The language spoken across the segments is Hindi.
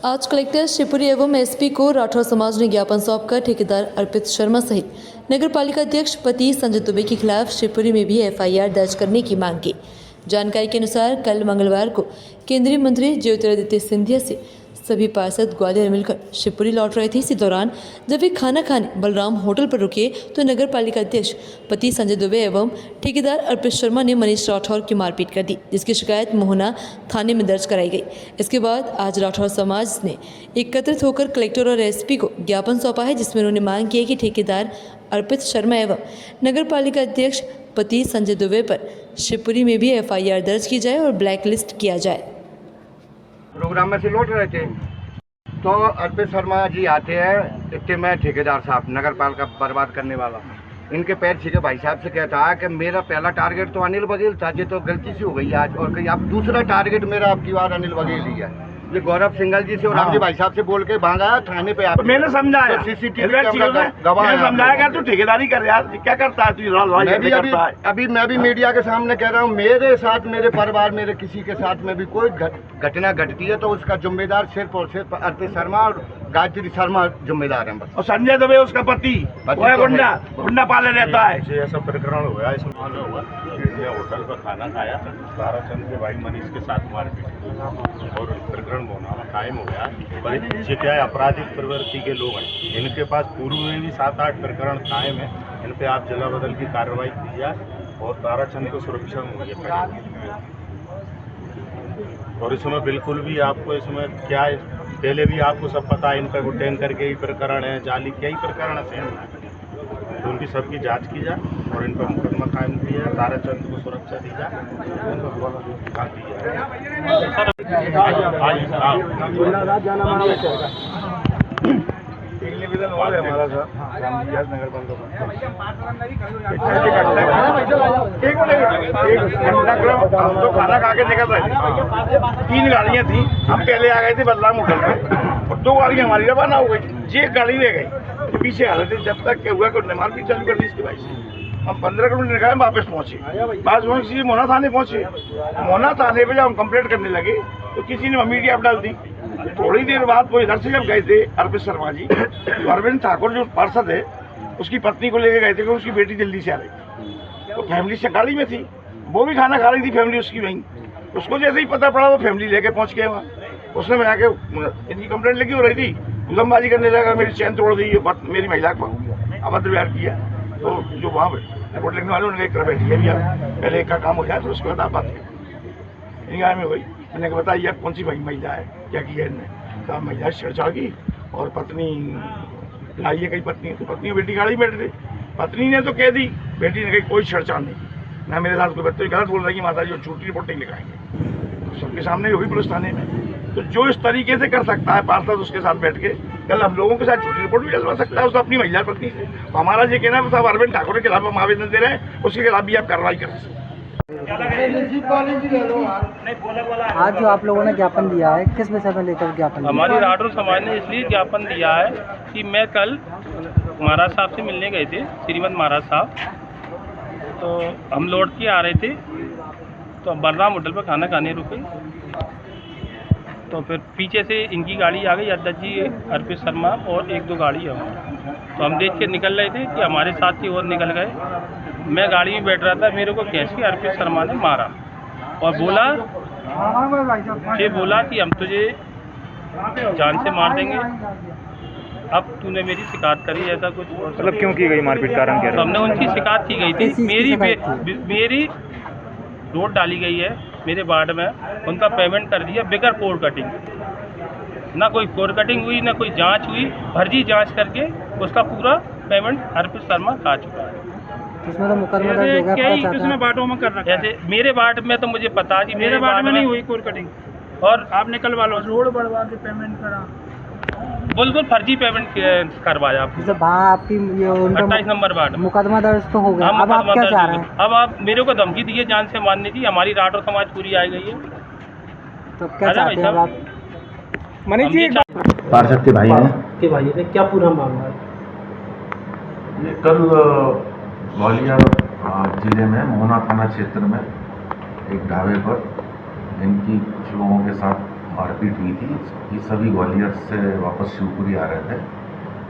आज कलेक्टर शिवपुरी एवं एसपी को राठौर समाज ने ज्ञापन सौंपकर ठेकेदार अर्पित शर्मा सहित नगर पालिका अध्यक्ष पति संजय दुबे के खिलाफ शिवपुरी में भी एफआईआर दर्ज करने की मांग की। जानकारी के अनुसार कल मंगलवार को केंद्रीय मंत्री ज्योतिरादित्य सिंधिया से सभी पार्षद ग्वालियर मिलकर शिवपुरी लौट रहे थे। इसी दौरान जब वे खाना खाने बलराम होटल पर रुके तो नगर पालिका अध्यक्ष पति संजय दुबे एवं ठेकेदार अर्पित शर्मा ने मनीष राठौर की मारपीट कर दी, जिसकी शिकायत मोहना थाने में दर्ज कराई गई। इसके बाद आज राठौर समाज ने एकत्रित होकर कलेक्टर और एसपी को ज्ञापन सौंपा है, जिसमें उन्होंने मांग की है कि ठेकेदार अर्पित शर्मा एवं नगर पालिका अध्यक्ष पति संजय दुबे पर शिवपुरी में भी एफआईआर दर्ज की जाए और ब्लैक लिस्ट किया जाए। प्रोग्राम में से लौट रहे थे तो अर्पित शर्मा जी आते हैं, इतने में ठेकेदार साहब नगर पालिका बर्बाद करने वाला इनके पैर छीके भाई साहब से कहता है कि मेरा पहला टारगेट तो अनिल बघेल था, जो तो गलती से हो गई आज, और कहीं आप दूसरा टारगेट मेरा आपकी बार अनिल बघेल ही है। ये गौरव सिंघल जी से और रामजी भाई साहब से बोल के भागा थाने पे। तो मैंने समझाया तो सीसीटीवी गवाह समझाया तू ठेकेदारी कर यार, क्या करता है तू? अभी मैं भी मीडिया के सामने कह रहा हूँ, मेरे साथ मेरे परिवार मेरे किसी के साथ में भी कोई घटना घटती है तो उसका जिम्मेदार सिर्फ और सिर्फ अर्पित शर्मा और गायत्री शर्मा जिम्मेदार हैं बस। और संजय दुबे उसका पति गुंडा पाले रहता है। ऐसा प्रकरण हुआ, इसमें होटल पर खाना खाया, ताराचंद के भाई मनीष के साथ मारपीट और प्रकरण होना कायम हो गया। ये क्या है, आपराधिक प्रवृत्ति के लोग हैं, इनके पास पूर्व में भी 7-8 प्रकरण कायम है। इन पे आप जला बदल की कार्रवाई की जाए और ताराचंद को सुरक्षा मुहैया करें। और इसमें बिल्कुल भी आपको इसमें क्या है, पहले भी आपको सब पता है, इन पर टैंकर के ही प्रकरण है, जाली के ही प्रकरण है, तो उनकी सबकी जांच की जाए और इन पर मुकदमा कायम किया जाए, ताराचंद को सुरक्षा दी जाए, हमारा नगर हम तो खाना खा के निकल रहे थे, 3 गाड़ियाँ थी, हम पहले आ गए थे बलराम होटल में और 2 गाड़ियाँ हमारी रवाना हो गई। एक गाड़ी ले गई, पीछे हालत है, जब तक क्या हुआ कि मारपीट चालू कर दी इसके भाई से। हम 15 किलोमीटर निकाले, वापस पहुँचे, मोहना थाने पहुँचे। मोहना थाने पे जब हम कंप्लेंट करने लगे तो किसी ने मीडिया पर डाल दी। थोड़ी देर बाद वो इधर से जब गए थे अर्पित शर्मा जी, तो अरविंद ठाकुर जो पार्षद है उसकी पत्नी को लेके गए थे कि उसकी बेटी जल्दी से आ रही थी, तो फैमिली से गाड़ी में थी, वो भी खाना खा रही थी फैमिली उसकी वहीं। उसको जैसे ही पता पड़ा वो फैमिली लेके पहुंच गए वहाँ। उसने मैं आके इनकी कंप्लेंट लगी हो रही थी, गुलमबाजी करने लगा, मेरी चैन तोड़ दी, मेरी महिला को अभद्र व्यवहार किया। तो जो वहाँ रिपोर्ट लिखने वाले उन्होंने एक तरह बैठी है, पहले एक का काम हो जाए तो उसके बाद आप बात करें। निगाह में हुई, मैंने कहा बताइए आप कौन सी महिला है, क्या किया इनने? कहा महिला छेड़छाड़ की और पत्नी लाई है, कहीं पत्नी, तो पत्नी और बेटी गाड़ी में बैठे थे, पत्नी ने तो कह दी, बेटी ने कही कोई छेड़छाड़ नहीं की, ना मेरे साथ कोई बच्चे गलत बोल रही है, माता जी झूठी रिपोर्ट नहीं लिखाएंगे। तो सबके सामने हुई पुलिस थाने में। तो जो इस तरीके से कर सकता है पार्षद उसके साथ बैठ के, कल हम लोगों के साथ झूठी रिपोर्ट भी डलवा सकता है उसको अपनी महिला पत्नी से। तो हमारा ये कहना है साहब अरविंद ठाकुर के खिलाफ हम आवेदन दे रहे हैं, उसके खिलाफ भी आप कार्रवाई कर सकते हैं। आज जो आप लोगों ने ज्ञापन दिया है, किस विषय में लेकर ज्ञापन? हमारी राठौर समाज ने इसलिए ज्ञापन दिया है कि मैं कल महाराज साहब से मिलने गए थे, श्रीमद महाराज साहब, तो हम लौट के आ रहे थे तो बलराम होटल पर खाना खाने रुके, तो फिर पीछे से इनकी गाड़ी आ गई, अध्यक्ष जी अर्पित शर्मा और 1-2 गाड़ी है, तो हम देख के निकल रहे थे कि हमारे साथी और निकल गए। मैं गाड़ी में बैठ रहा था, मेरे को खींच के अर्पित शर्मा ने मारा और बोला कि हम तुझे जान से मार देंगे, अब तूने मेरी शिकायत करी, ऐसा कुछ। मतलब क्यों की गई मारपीट, कारण क्या? तो हमने उनकी शिकायत की गई थी, मेरी रोड डाली गई है मेरे वार्ड में, उनका पेमेंट कर दिया बिगर कोर कटिंग, ना कोई कोर कटिंग हुई, ना कोई जांच हुई, फर्जी जांच करके उसका पूरा पेमेंट अर्पित शर्मा खा चुका है। इसमें तो मुकदमा दर्ज हो गया, इसमें बाटों में कर रखा है। जैसे मेरे वार्ड में तो मुझे पता है, मेरे वार्ड में नहीं हुई कोर कटिंग, और आपने कल वालों रोड बढ़वा के पेमेंट करा, बिल्कुल फर्जी पेमेंट करवाया आपको। आपकी 28 नंबर वार्ड मुकदमा दर्ज तो हो गया, अब आप क्या चाह रहे हैं? अब आप मेरे को धमकी दी है जान से मारने की, हमारी राठौर समाज पूरी आई गई है, तो क्या चाहते हैं आप? मनीष जी पार्षद के भाई हैं, क्या पूरा मामला है? ये कल ग्वालियर जिले में मोहना थाना क्षेत्र में एक ढाबे पर इनकी कुछ लोगों के साथ मारपीट हुई थी। ये सभी ग्वालियर से वापस शिवपुरी आ रहे थे,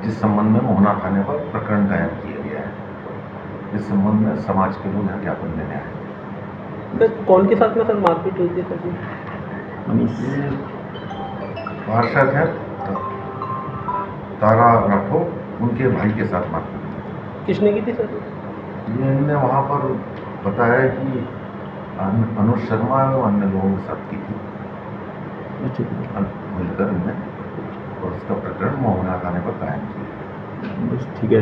जिस संबंध में मोहना थाने पर प्रकरण कायम किया गया है। इस संबंध में समाज के लोग यहाँ ज्ञापन देने आए। सर कौन के साथ में सर मारपीट हुई थी सर? ये पार्षद है तारा राठौर, उनके भाई के साथ मारपीट। किसने की थी सर? ये इनने वहाँ पर बताया कि अनुज शर्मा और अन्य लोगों के साथ की थी मिलकर इनने, और उसका प्रकरण मोहना थाने पर कायम किया। ठीक है।